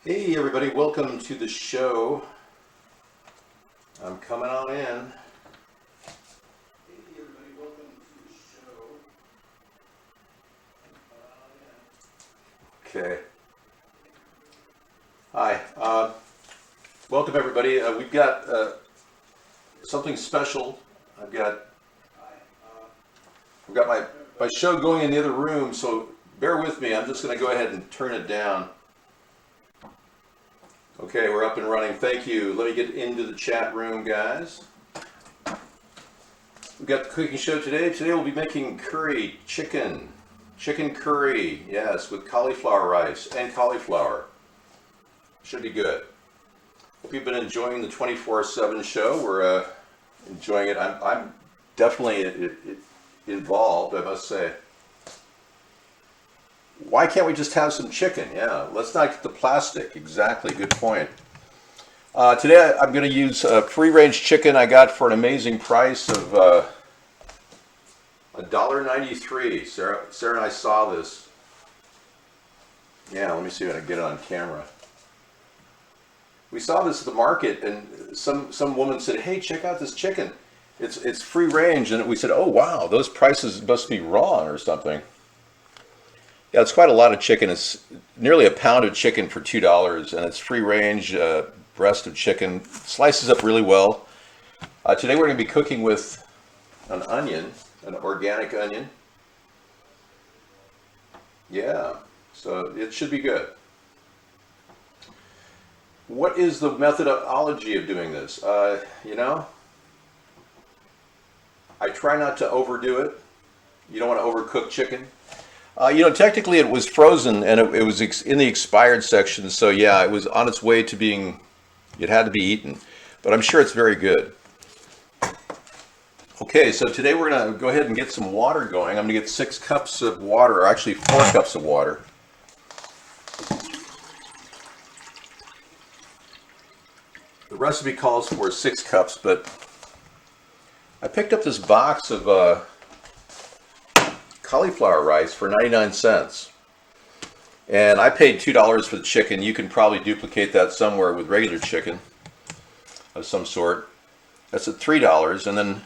Hey everybody, welcome to the show. I'm coming on in. Hey everybody, welcome to the show. Okay. Hi. Welcome everybody. We've got something special. I've got my show going in the other room, so bear with me. I'm just going to go ahead and turn it down. Okay, we're up and running. Thank you. Let me get into the chat room, guys. We've got the cooking show today. Today we'll be making curry chicken. Chicken curry, yes, with cauliflower rice and cauliflower. Should be good. Hope you've been enjoying the 24/7 show. We're enjoying it. I'm definitely involved, I must say. Why can't we just have some chicken? Yeah, let's not get the plastic. Exactly, good point. Today I'm going to use free-range chicken I got for an amazing price of $1.93. Sarah and I saw this. Yeah, let me see if I can get it on camera. We saw this at the market, and some woman said, "Hey, check out this chicken. It's free range." And we said, "Oh wow, those prices must be wrong or something." Yeah, it's quite a lot of chicken. It's nearly a pound of chicken for $2, and it's free range breast of chicken. Slices up really well. Today we're going to be cooking with an onion, an organic onion. Yeah, so it should be good. What is the methodology of doing this? I try not to overdo it. You don't want to overcook chicken. Technically it was frozen and it was in the expired section, so yeah, it was on its way to being, it had to be eaten. But I'm sure it's very good. Okay, so today we're going to go ahead and get some water going. I'm going to get 6 cups of water, or actually 4 cups of water. The recipe calls for 6 cups, but I picked up this box of cauliflower rice for 99 cents. And I paid $2 for the chicken. You can probably duplicate that somewhere with regular chicken of some sort. That's at $3. And then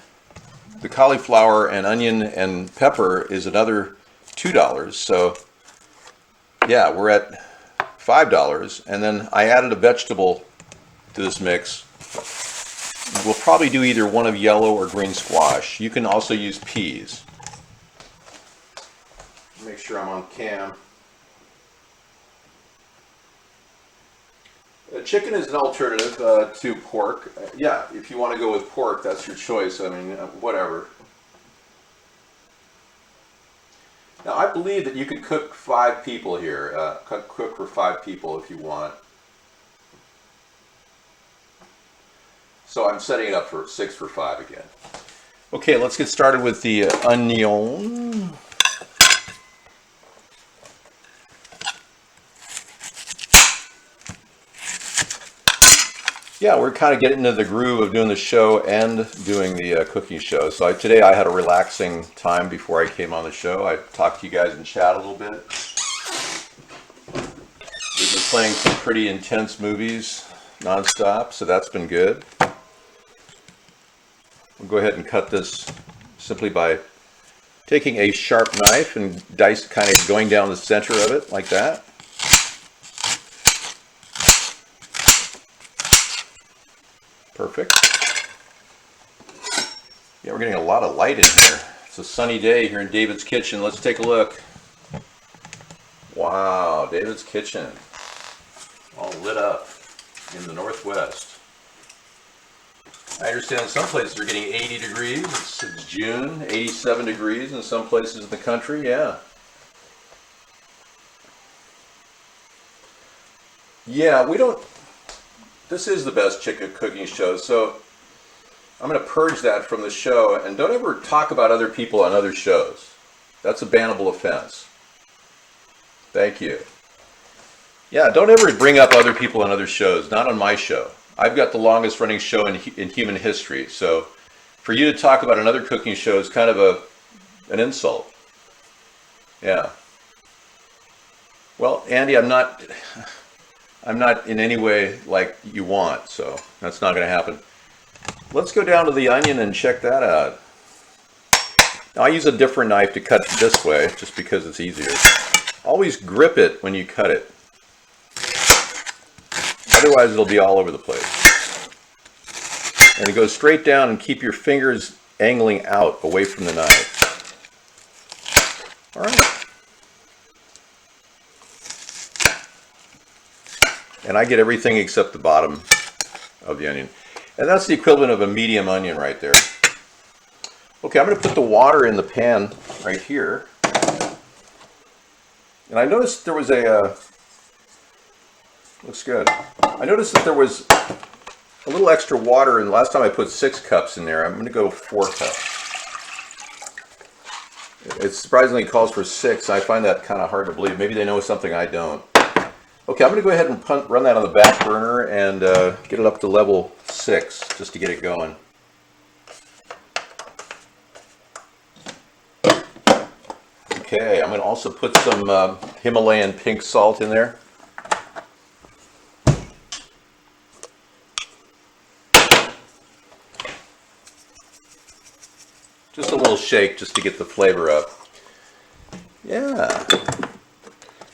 the cauliflower and onion and pepper is another $2. So yeah, we're at $5. And then I added a vegetable to this mix. We'll probably do either one of yellow or green squash. You can also use peas. Make sure I'm on cam. Chicken is an alternative to pork. Yeah, if you want to go with pork, that's your choice. I mean, whatever. Now, I believe that you could cook 5 people here. Cook for 5 people if you want. So I'm setting it up for 6 for 5 again. Okay, let's get started with the onion. Yeah, we're kind of getting into the groove of doing the show and doing the cooking show. So today I had a relaxing time before I came on the show. I talked to you guys in chat a little bit. We've been playing some pretty intense movies nonstop, so that's been good. We'll go ahead and cut this simply by taking a sharp knife and dice, kind of going down the center of it like that. Perfect. Yeah, we're getting a lot of light in here. It's a sunny day here in David's kitchen. Let's take a look. Wow, David's kitchen. All lit up in the northwest. I understand in some places they're getting 80 degrees. It's June, 87 degrees in some places in the country. Yeah. Yeah, this is the best chicken cooking show, so I'm going to purge that from the show, and don't ever talk about other people on other shows. That's a bannable offense. Thank you. Yeah, don't ever bring up other people on other shows, not on my show. I've got the longest running show in human history, so for you to talk about another cooking show is kind of an insult. Yeah. Well, Andy, I'm I'm not in any way like you want, so that's not going to happen. Let's go down to the onion and check that out. Now, I use a different knife to cut this way, just because it's easier. Always grip it when you cut it. Otherwise, it'll be all over the place. And it goes straight down, and keep your fingers angling out away from the knife. All right. And I get everything except the bottom of the onion. And that's the equivalent of a medium onion right there. Okay, I'm going to put the water in the pan right here. And I noticed there was looks good. I noticed that there was a little extra water, and last time I put 6 cups in there. I'm going to go 4 cups. It surprisingly calls for 6. I find that kind of hard to believe. Maybe they know something I don't. Okay, I'm going to go ahead and run that on the back burner and get it up to level 6 just to get it going. Okay, I'm going to also put some Himalayan pink salt in there. Just a little shake just to get the flavor up. Yeah.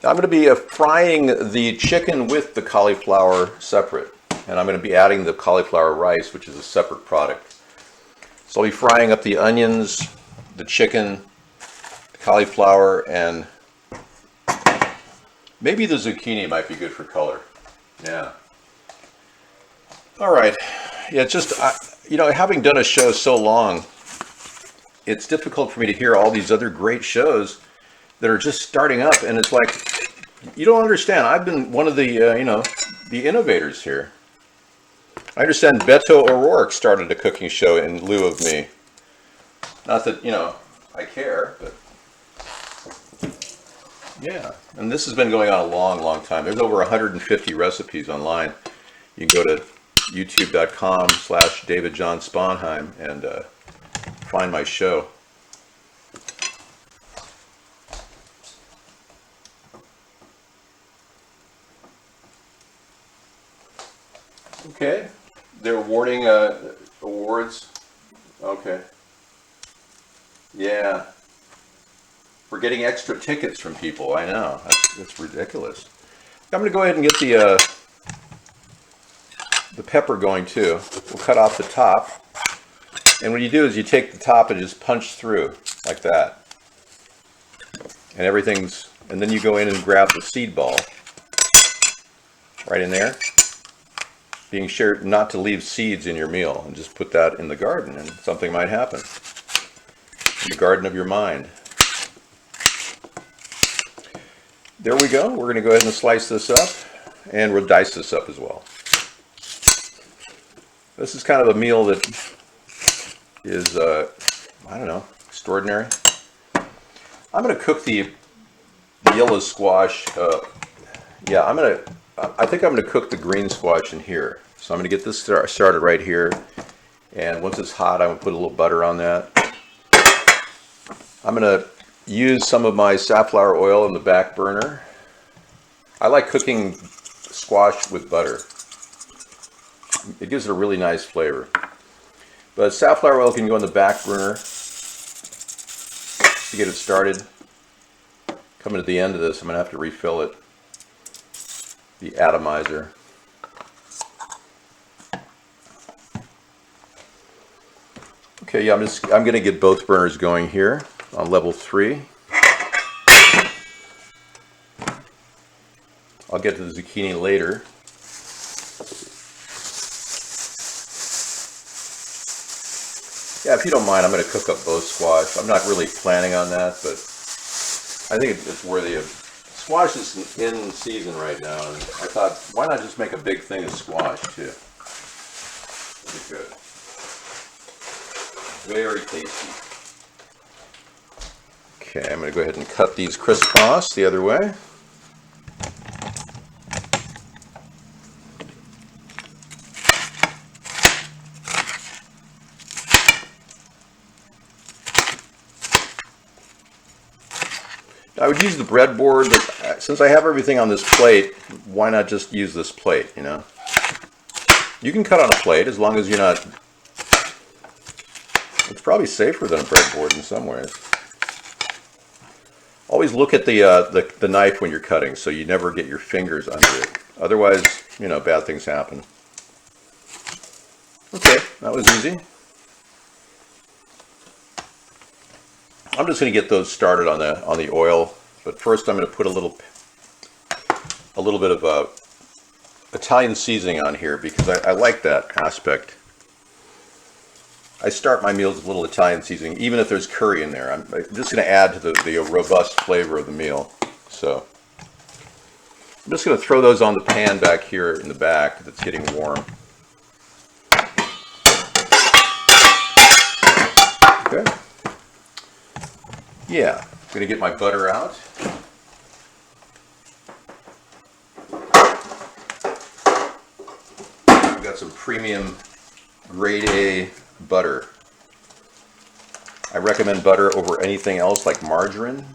Now I'm going to be frying the chicken with the cauliflower separate. And I'm going to be adding the cauliflower rice, which is a separate product. So I'll be frying up the onions, the chicken, the cauliflower, and maybe the zucchini might be good for color. Yeah. All right. Yeah, just, having done a show so long, it's difficult for me to hear all these other great shows that are just starting up, and it's like, you don't understand. I've been one of the, the innovators here. I understand Beto O'Rourke started a cooking show in lieu of me. Not that, I care, but yeah. And this has been going on a long, long time. There's over 150 recipes online. You can go to youtube.com/David John Sponheim and find my show. Okay, they're awarding awards. Okay. Yeah. We're getting extra tickets from people. I know. That's ridiculous. I'm going to go ahead and get the pepper going too. We'll cut off the top. And what you do is you take the top and just punch through like that. And then you go in and grab the seed ball right in there. Being sure not to leave seeds in your meal, and just put that in the garden and something might happen. In the garden of your mind. There we go. We're going to go ahead and slice this up, and we'll dice this up as well. This is kind of a meal that is, extraordinary. I'm going to cook the yellow squash. I think I'm going to cook the green squash in here. So I'm going to get this started right here. And once it's hot, I'm going to put a little butter on that. I'm going to use some of my safflower oil in the back burner. I like cooking squash with butter. It gives it a really nice flavor. But safflower oil can go in the back burner to get it started. Coming to the end of this, I'm going to have to refill it. The atomizer. Okay, yeah, I'm going to get both burners going here on level 3. I'll get to the zucchini later. Yeah, if you don't mind, I'm going to cook up both squash. I'm not really planning on that, but I think it's worthy of. Squash is in season right now, and I thought, why not just make a big thing of squash too? Pretty good. Very tasty. Okay, I'm going to go ahead and cut these crisscross the other way. I would use the breadboard, but since I have everything on this plate, why not just use this plate, you know? You can cut on a plate as long as you're not... It's probably safer than a breadboard in some ways. Always look at the knife when you're cutting so you never get your fingers under it. Otherwise, you know, bad things happen. Okay, that was easy. I'm just going to get those started on the oil, but first I'm going to put a little bit of Italian seasoning on here because I like that aspect. I start my meals with a little Italian seasoning, even if there's curry in there. I'm just going to add to the robust flavor of the meal. So I'm just going to throw those on the pan back here in the back that's getting warm. Okay. Yeah, I'm going to get my butter out. I've got some premium grade A butter. I recommend butter over anything else like margarine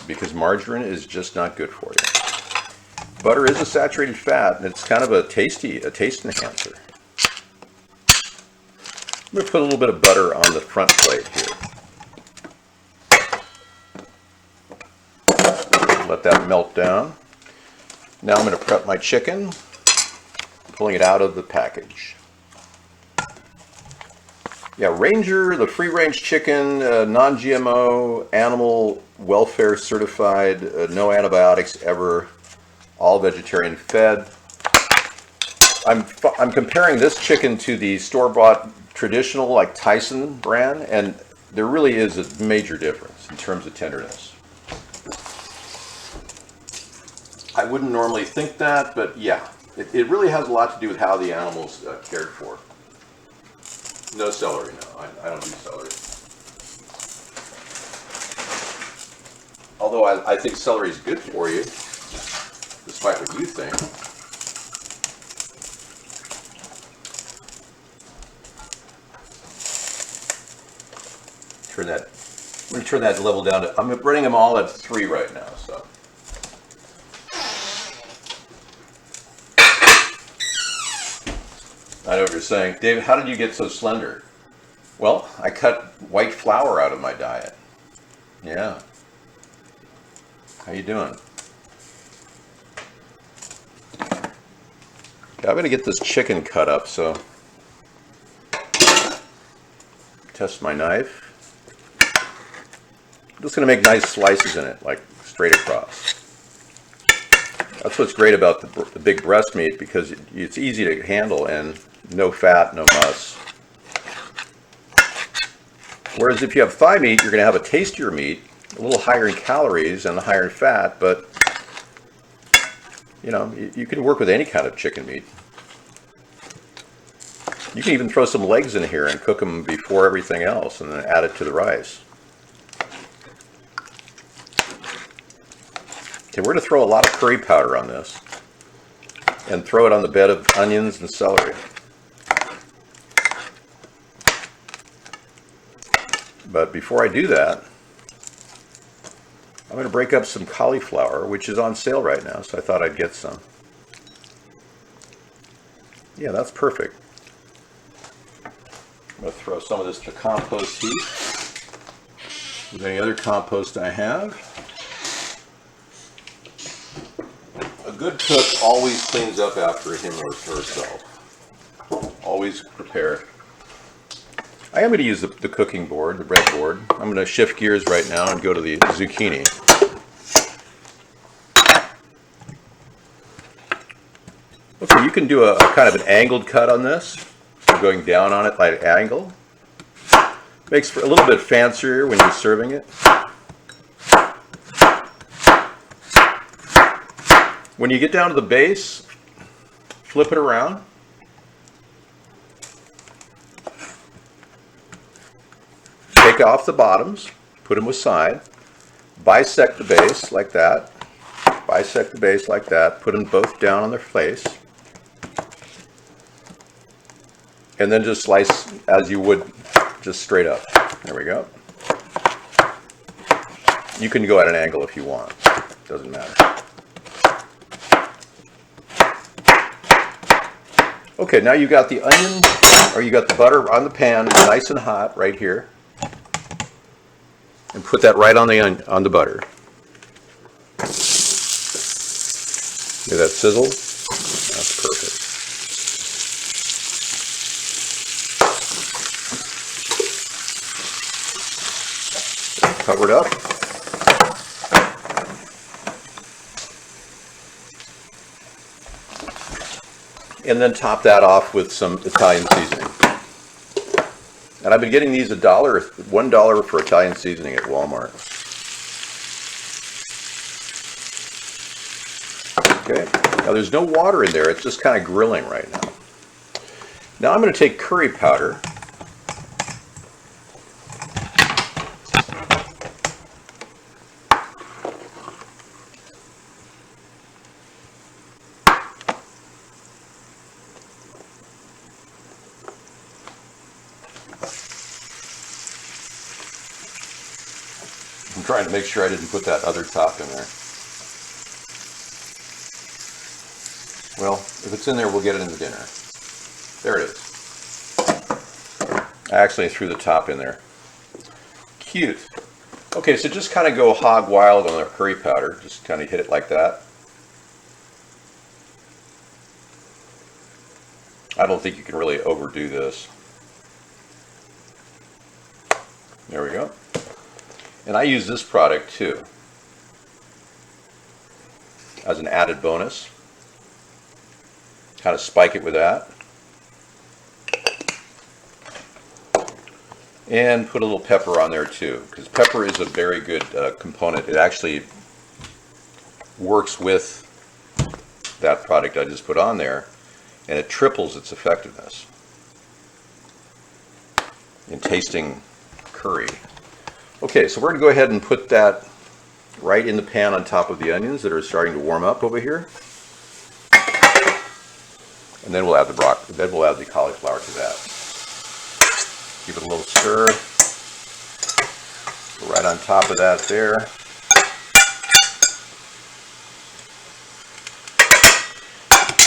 because margarine is just not good for you. Butter is a saturated fat and it's kind of a taste enhancer. I'm going to put a little bit of butter on the front plate here. Let that melt down. Now I'm going to prep my chicken, pulling it out of the package. Yeah, Ranger, the free-range chicken, non-GMO, animal welfare certified, no antibiotics ever, all vegetarian fed. I'm comparing this chicken to the store-bought traditional like Tyson brand, and there really is a major difference in terms of tenderness. I wouldn't normally think that, but yeah, it really has a lot to do with how the animal's cared for. No celery, no. I don't do celery. Although I think celery is good for you, despite what you think. I'm going to turn that level down to, I'm running them all at 3 right now, so. I know what you're saying. David, how did you get so slender? Well, I cut white flour out of my diet. Yeah. How you doing? Yeah, I'm going to get this chicken cut up, so test my knife. I'm just going to make nice slices in it, like straight across. That's what's great about the big breast meat, because it's easy to handle and no fat, no muss. Whereas if you have thigh meat, you're going to have a tastier meat, a little higher in calories and higher in fat, but you know, you can work with any kind of chicken meat. You can even throw some legs in here and cook them before everything else and then add it to the rice. Okay, we're going to throw a lot of curry powder on this and throw it on the bed of onions and celery. But before I do that, I'm going to break up some cauliflower, which is on sale right now, so I thought I'd get some. Yeah, that's perfect. I'm going to throw some of this to compost heap with any other compost I have. A good cook always cleans up after him or herself. Always prepare. I am going to use the cooking board, the breadboard. I'm going to shift gears right now and go to the zucchini. Okay, you can do a kind of an angled cut on this. So going down on it by an angle. Makes for a little bit fancier when you're serving it. When you get down to the base, flip it around. Take off the bottoms, put them aside, bisect the base like that, bisect the base like that, put them both down on their face, and then just slice as you would just straight up. There we go. You can go at an angle if you want, doesn't matter. Okay, now you got the onion, or you got the butter on the pan, nice and hot right here. And put that right on the butter. Hear that sizzle? That's perfect. Cover it up. And then top that off with some Italian seasoning. And I've been getting these $1 for Italian seasoning at Walmart. Okay, now there's no water in there, it's just kind of grilling right now. Now I'm going to take curry powder. I'm trying to make sure I didn't put that other top in there. Well, if it's in there, we'll get it in the dinner. There it is. I actually threw the top in there. Cute. Okay, so just kind of go hog wild on the curry powder. Just kind of hit it like that. I don't think you can really overdo this. There we go. And I use this product too, as an added bonus. Kind of spike it with that. And put a little pepper on there too, because pepper is a very good component. It actually works with that product I just put on there, and it triples its effectiveness in tasting curry. Okay, so we're going to go ahead and put that right in the pan on top of the onions that are starting to warm up over here. And then we'll add the broccoli. Then we'll add the cauliflower to that. Give it a little stir. Go right on top of that there.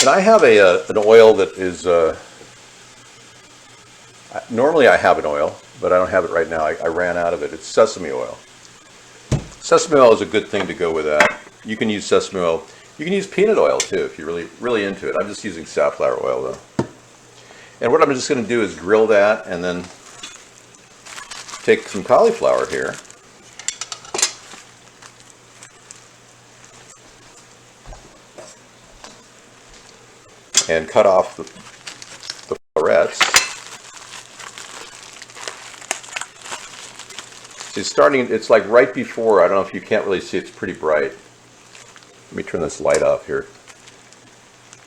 And I have an oil that is, normally I have an oil, but I don't have it right now. I ran out of it. It's sesame oil. Sesame oil is a good thing to go with that. You can use sesame oil. You can use peanut oil too if you're really into it. I'm just using safflower oil though. And what I'm just going to do is grill that, and then take some cauliflower here. And cut off the florets. It's like right before, I don't know if you can't really see, it's pretty bright. Let me turn this light off here.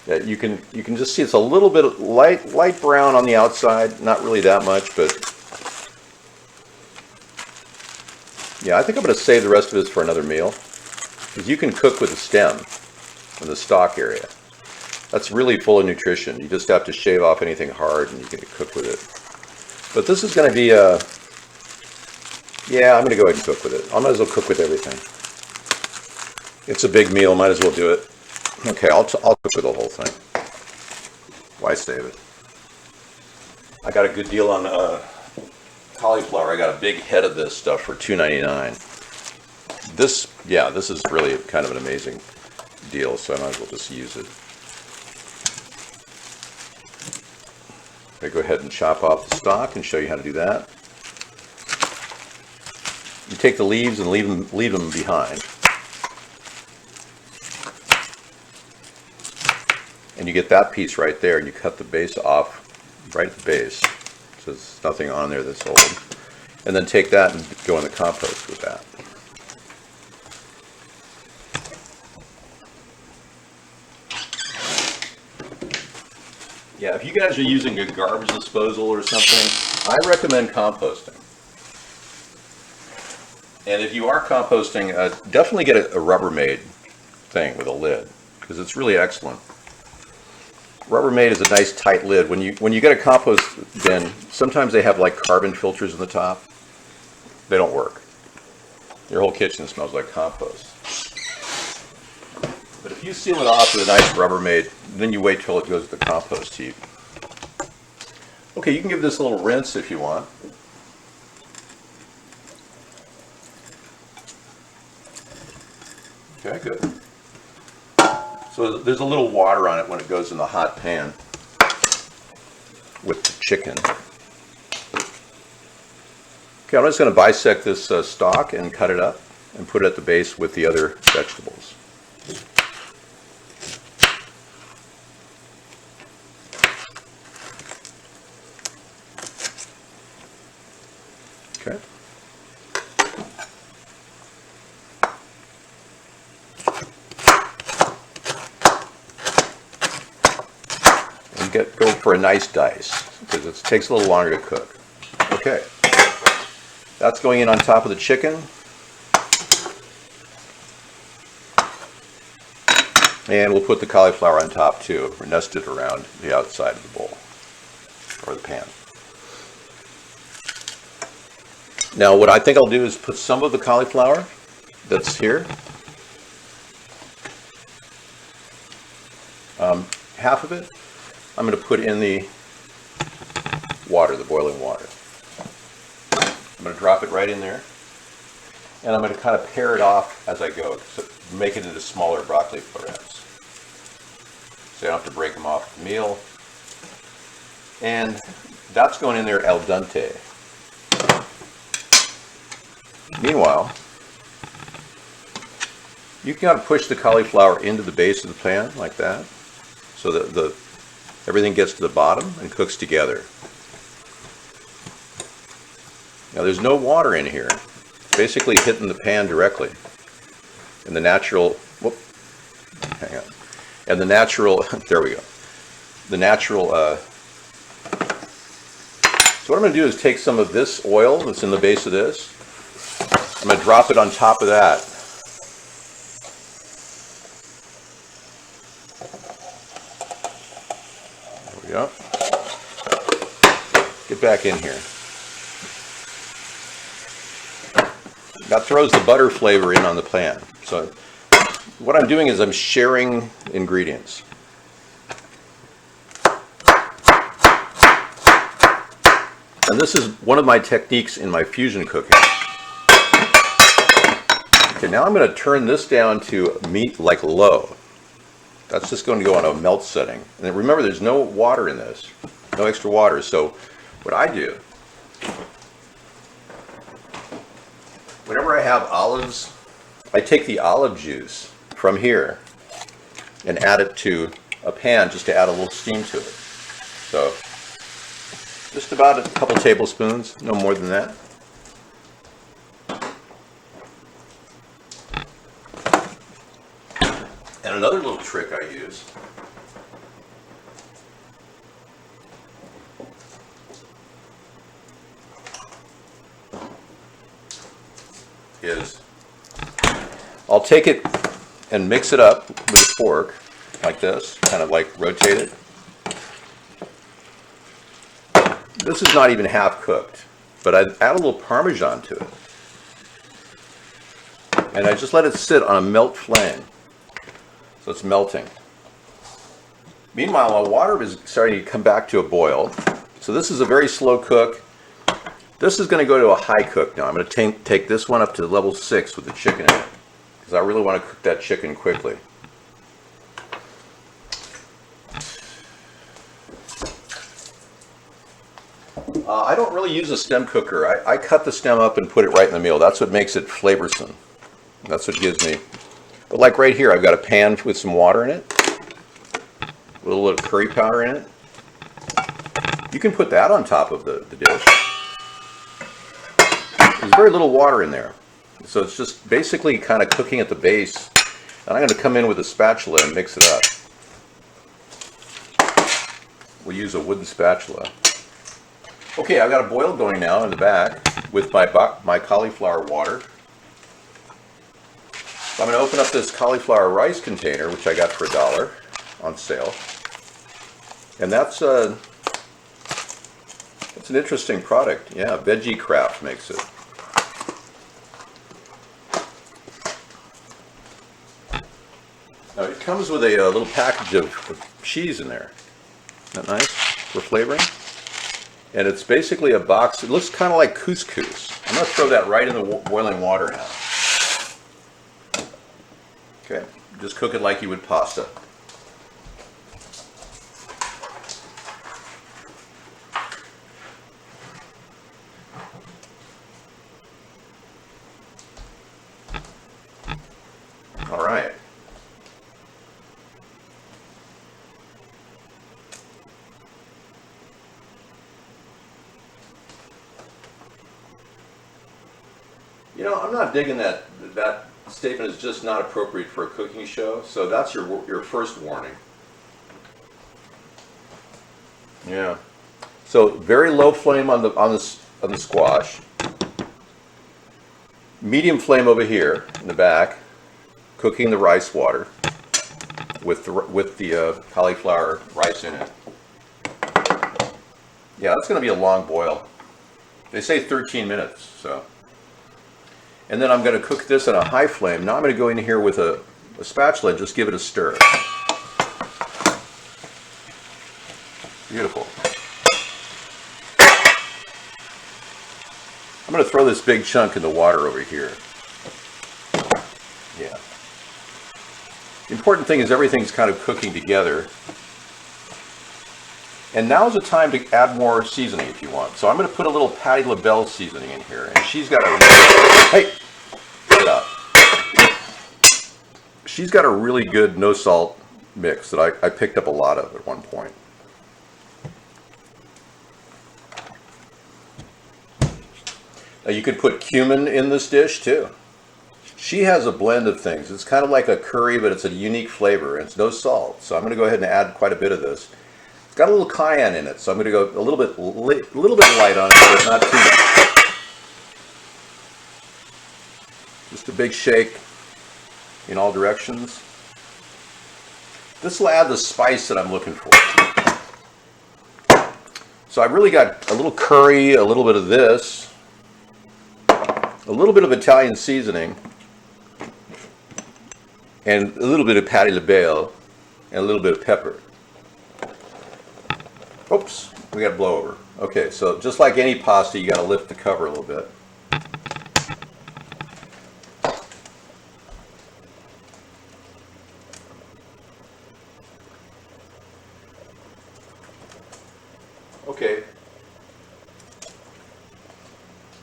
Yeah, you can just see it's a little bit light brown on the outside, not really that much, but yeah, I think I'm going to save the rest of this for another meal, because you can cook with the stem and the stalk area. That's really full of nutrition. You just have to shave off anything hard and you can cook with it. But this is going to be yeah, I'm going to go ahead and cook with it. I might as well cook with everything. It's a big meal, might as well do it. Okay, I'll cook with the whole thing. Why save it? I got a good deal on cauliflower. I got a big head of this stuff for $2.99. This is really kind of an amazing deal, so I might as well just use it. I go ahead and chop off the stalk and show you how to do that. You take the leaves and leave them behind. And you get that piece right there, and you cut the base off right at the base. So there's nothing on there that's old. And then take that and go in the compost with that. Yeah, if you guys are using a garbage disposal or something, I recommend composting. And if you are composting, definitely get a Rubbermaid thing with a lid, because it's really excellent. Rubbermaid is a nice tight lid. When you get a compost bin, sometimes they have like carbon filters in the top. They don't work. Your whole kitchen smells like compost. But if you seal it off with a nice Rubbermaid, then you wait till it goes to the compost heap. Okay, you can give this a little rinse if you want. Okay, good. So there's a little water on it when it goes in the hot pan with the chicken. Okay, I'm just going to bisect this stalk and cut it up and put it at the base with the other vegetables. Okay. And go for a nice dice because it takes a little longer to cook. Okay. That's going in on top of the chicken. And we'll put the cauliflower on top too, or nest it around the outside of the bowl or the pan. Now what I think I'll do is put some of the cauliflower that's here, half of it, I'm going to put in the water, the boiling water. I'm going to drop it right in there, and I'm going to kind of pare it off as I go, so make it into smaller broccoli florets. So I don't have to break them off the meal. And that's going in there al dente. Meanwhile, you can kind of push the cauliflower into the base of the pan like that, so that everything gets to the bottom and cooks together. Now there's no water in here. It's basically hitting the pan directly. And the natural, hang on. And the natural, there we go. The natural, so what I'm going to do is take some of this oil that's in the base of this. I'm going to drop it on top of that. There we go. Get back in here. That throws the butter flavor in on the pan. So what I'm doing is I'm sharing ingredients. And this is one of my techniques in my fusion cooking. Okay, now I'm going to turn this down to like low. That's just going to go on a melt setting. And remember, there's no water in this, no extra water. So what I do, whenever I have olives, I take the olive juice from here and add it to a pan just to add a little steam to it. So just about a couple tablespoons, no more than that. And another little trick I use is I'll take it and mix it up with a fork like this, kind of like rotate it. This is not even half cooked, but I add a little Parmesan to it. And I just let it sit on a melt flame. So it's melting. Meanwhile, my water is starting to come back to a boil. So this is a very slow cook. This is going to go to a high cook now. I'm going to take this one up to level 6 with the chicken in it, because I really want to cook that chicken quickly. I don't really use a stem cooker. I cut the stem up and put it right in the meal. That's what makes it flavorsome. That's what gives me. But like right here, I've got a pan with some water in it, with a little curry powder in it. You can put that on top of the dish. There's very little water in there. So it's just basically kind of cooking at the base. And I'm going to come in with a spatula and mix it up. We'll use a wooden spatula. Okay, I've got a boil going now in the back with my cauliflower water. So I'm going to open up this cauliflower rice container, which I got for $1 on sale. And that's an interesting product. Yeah, Veggie Craft makes it. Now it comes with a little package of cheese in there. Isn't that nice for flavoring? And it's basically a box. It looks kind of like couscous. I'm going to throw that right in the boiling water now. Okay, just cook it like you would pasta. All right. You know, I'm not digging that statement is just not appropriate for a cooking show. So that's your first warning. Yeah. So very low flame on the squash. Medium flame over here in the back, cooking the rice water with the cauliflower rice in it. Yeah, that's going to be a long boil. They say 13 minutes, so. And then I'm going to cook this on a high flame. Now I'm going to go in here with a spatula and just give it a stir. Beautiful. I'm going to throw this big chunk in the water over here. Yeah. The important thing is everything's kind of cooking together. And now's the time to add more seasoning if you want. So I'm going to put a little Patti LaBelle seasoning in here. And she's got a... Hey! Get out. She's got a really good no salt mix that I picked up a lot of at one point. Now you could put cumin in this dish too. She has a blend of things. It's kind of like a curry, but it's a unique flavor, and it's no salt. So I'm going to go ahead and add quite a bit of this. It's got a little cayenne in it, so I'm going to go a little bit light on it, but not too much. Just a big shake in all directions. This will add the spice that I'm looking for. So I've really got a little curry, a little bit of this, a little bit of Italian seasoning, and a little bit of Patti LaBelle, and a little bit of pepper. Oops, we got a blowover. Okay, so just like any pasta, you got to lift the cover a little bit. Okay.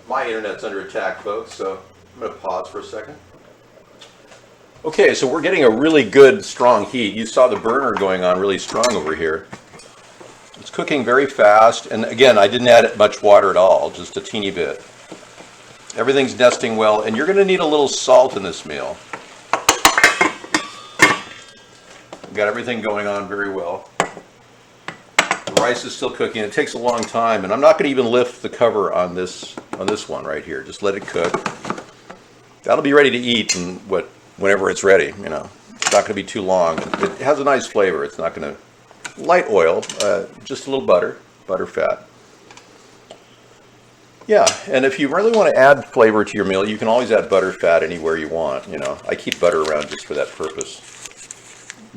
My internet's under attack, folks, so I'm going to pause for a second. Okay, so we're getting a really good, strong heat. You saw the burner going on really strong over here. It's cooking very fast, and again, I didn't add much water at all, just a teeny bit. Everything's nesting well, and you're going to need a little salt in this meal. We've got everything going on very well. The rice is still cooking. It takes a long time, and I'm not going to even lift the cover on this one right here. Just let it cook. That'll be ready to eat in whenever it's ready. You know, it's not going to be too long. It has a nice flavor. It's not going to light oil, just a little butter fat. Yeah, and if you really want to add flavor to your meal, you can always add butter fat anywhere you want. You know, I keep butter around just for that purpose.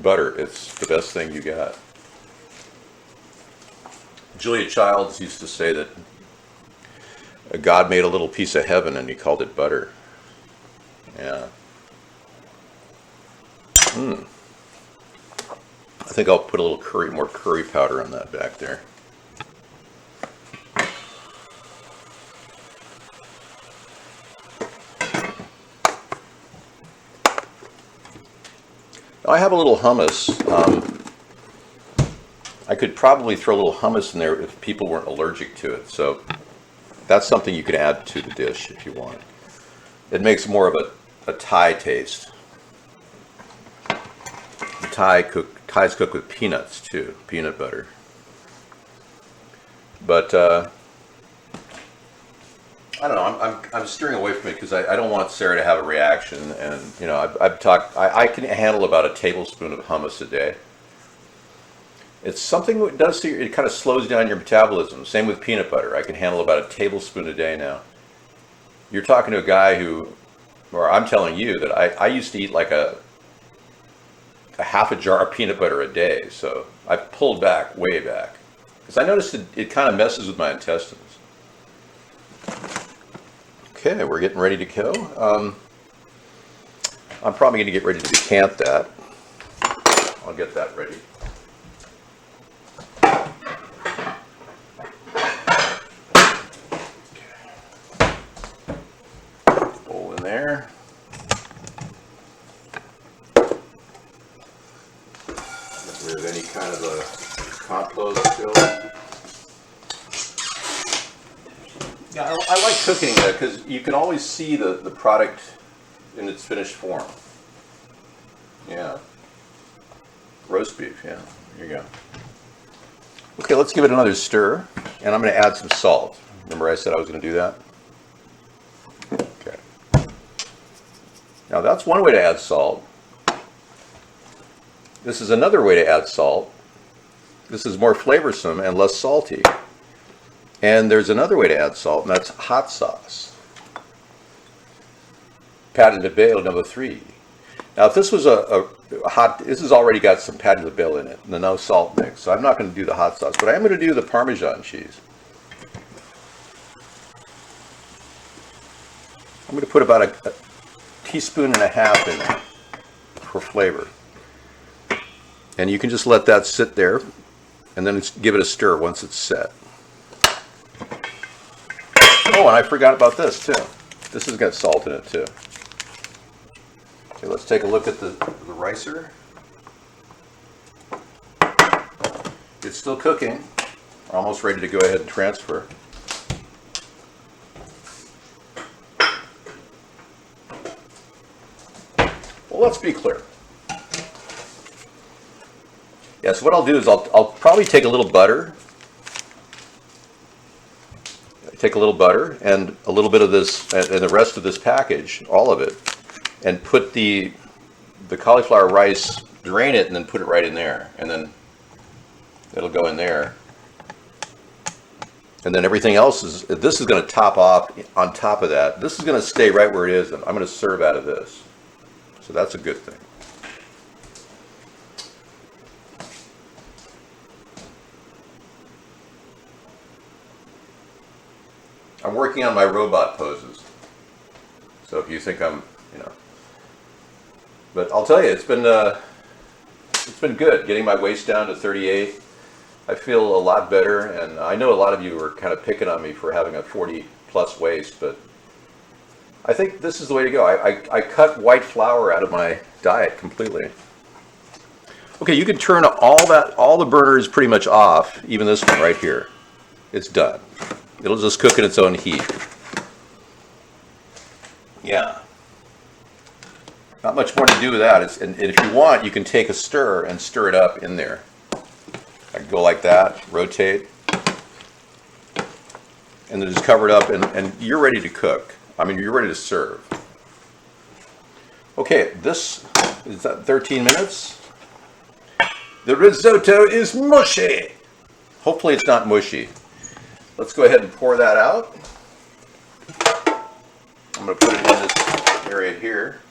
Butter, it's the best thing you got. Julia Childs used to say that God made a little piece of heaven and he called it butter. Yeah. I think I'll put a little more curry powder on that back there. Now I have a little hummus. I could probably throw a little hummus in there if people weren't allergic to it. So that's something you can add to the dish if you want. It makes more of a Thai taste. Thai's cooked with peanuts too, peanut butter. But I don't know. I'm steering away from it because I don't want Sarah to have a reaction. And you know, I can handle about a tablespoon of hummus a day. It's something that does it kind of slows down your metabolism. Same with peanut butter. I can handle about a tablespoon a day now. You're talking to a guy or I'm telling you that I used to eat like a half a jar of peanut butter a day. So I've pulled back, way back. because I noticed it kind of messes with my intestines. Okay, we're getting ready to go. I'm probably going to get ready to decant that. I'll get that ready. Bowl in there. Get rid of any kind of a compost still. Yeah, I like cooking that because you can always see the product in its finished form. Yeah. Roast beef, yeah. Here you go. Okay, let's give it another stir. And I'm going to add some salt. Remember I said I was going to do that? Okay. Now that's one way to add salt. This is another way to add salt. This is more flavorsome and less salty. And there's another way to add salt, and that's hot sauce. Pâte de Bale number 3. Now, if this was a hot, this has already got some Pâte de Bale in it, the no salt mix. So I'm not going to do the hot sauce, but I am going to do the Parmesan cheese. I'm going to put about a teaspoon and a half in it for flavor. And you can just let that sit there, and then give it a stir once it's set. Oh, and I forgot about this too. This has got salt in it too. Okay, let's take a look at the ricer. It's still cooking. Almost ready to go ahead and transfer. Well, let's be clear. Yes, what I'll do is I'll probably take a little butter. Take a little butter and a little bit of this and the rest of this package, all of it, and put the cauliflower rice, drain it, and then put it right in there, and then it'll go in there. And then everything else this is going to top off on top of that. This is going to stay right where it is, and I'm going to serve out of this. So that's a good thing. I'm working on my robot poses. So if you think I'm, but I'll tell you, it's been good getting my waist down to 38. I feel a lot better, and I know a lot of you are kind of picking on me for having a 40 plus waist, but I think this is the way to go. I cut white flour out of my diet completely. Okay, you can turn all the burners pretty much off, even this one right here. It's done. It'll just cook in its own heat. Yeah. Not much more to do with that. And if you want, you can take a stir and stir it up in there. I can go like that, rotate, and then just cover it up, and you're ready to cook. I mean, you're ready to serve. Okay, this is 13 minutes. The risotto is mushy. Hopefully it's not mushy. Let's go ahead and pour that out. I'm going to put it in this area here.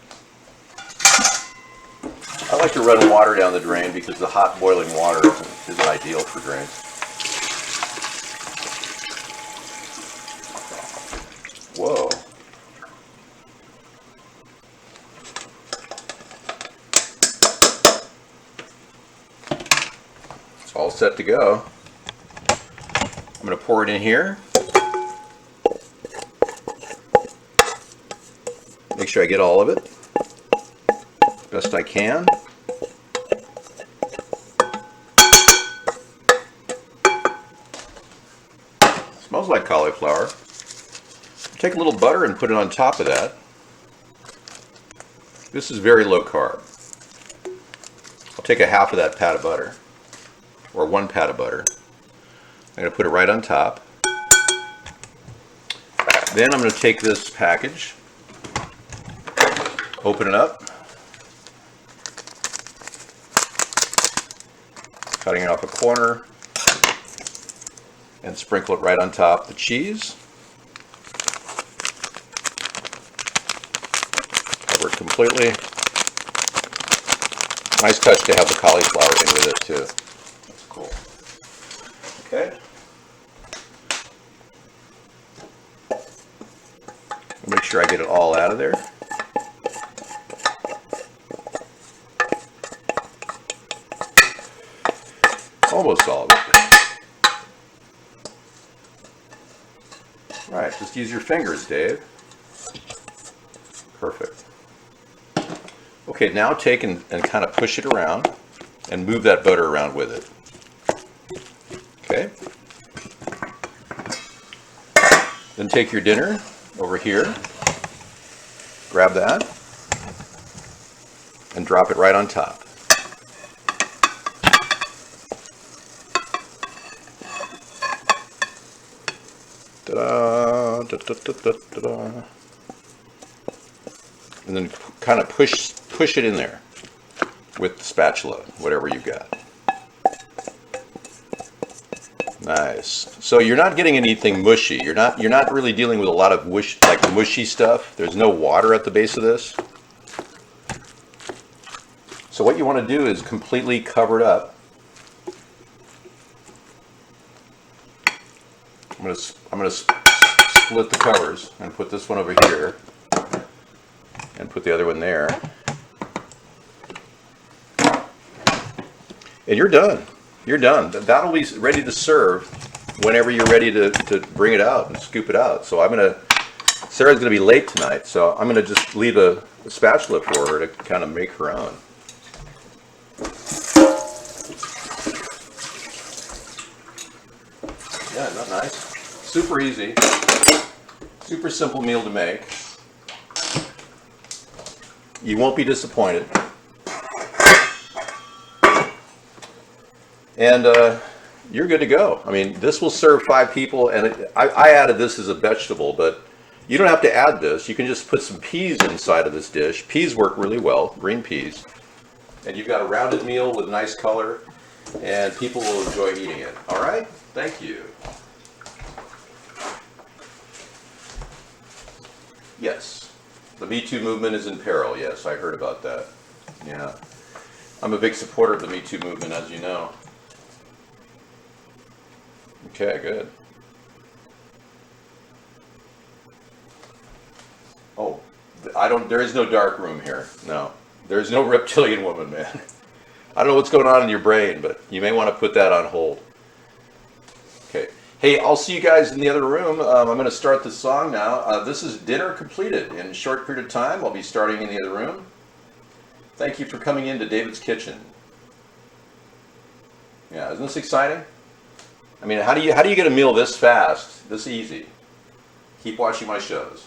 I like to run water down the drain because the hot boiling water isn't ideal for drains. Whoa. It's all set to go. I'm going to pour it in here. Make sure I get all of it. Best I can. Smells like cauliflower. Take a little butter and put it on top of that. This is very low carb. I'll take a half of that pat of butter, or 1 pat of butter. I'm going to put it right on top. Then I'm going to take this package, open it up, cutting it off a corner, and sprinkle it right on top the cheese. Cover it completely. Nice touch to have the cauliflower in with it too. That's cool. Okay. Make sure I get it all out of there. Almost all of it. Right, just use your fingers, Dave. Perfect. Okay, now take and kind of push it around and move that butter around with it. Okay. Then take your dinner over here, grab that, and drop it right on top. Ta-da, da-da-da-da-da-da. And then kind of push it in there with the spatula, whatever you've got. Nice. So you're not getting anything mushy. You're not really dealing with a lot of mushy stuff. There's no water at the base of this. So what you want to do is completely cover it up. I'm gonna split the covers and put this one over here and put the other one there. And you're done. You're done. That'll be ready to serve whenever you're ready to bring it out and scoop it out. So Sarah's gonna be late tonight, so I'm gonna just leave a spatula for her to kind of make her own. Yeah, not nice. Super easy. Super simple meal to make. You won't be disappointed. And you're good to go. I mean, this will serve 5 people, and I added this as a vegetable, but you don't have to add this. You can just put some peas inside of this dish. Peas work really well, green peas. And you've got a rounded meal with nice color, and people will enjoy eating it. All right? Thank you. Yes. The Me Too movement is in peril. Yes, I heard about that. Yeah. I'm a big supporter of the Me Too movement, as you know. Okay, good. Oh, there is no dark room here. No. There's no reptilian woman, man. I don't know what's going on in your brain, but you may want to put that on hold. Okay. Hey, I'll see you guys in the other room. I'm going to start the song now. This is Dinner Completed. In a short period of time, I'll be starting in the other room. Thank you for coming into David's Kitchen. Yeah, isn't this exciting? I mean, how do you get a meal this fast, this easy? Keep watching my shows.